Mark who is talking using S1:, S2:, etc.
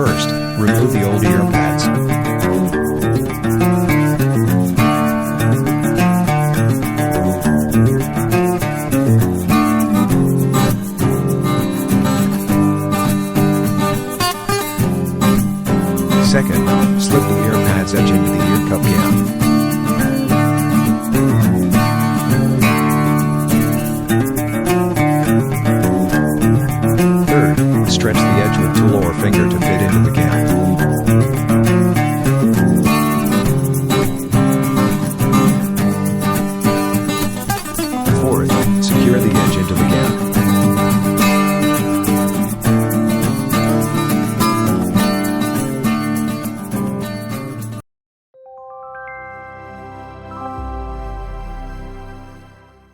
S1: First, remove the old ear pads. Second, slip the ear pads edge into the ear cup cam. Third, stretch the edge with tool or finger to fit into the cam. Fourth, secure the edge into the cam.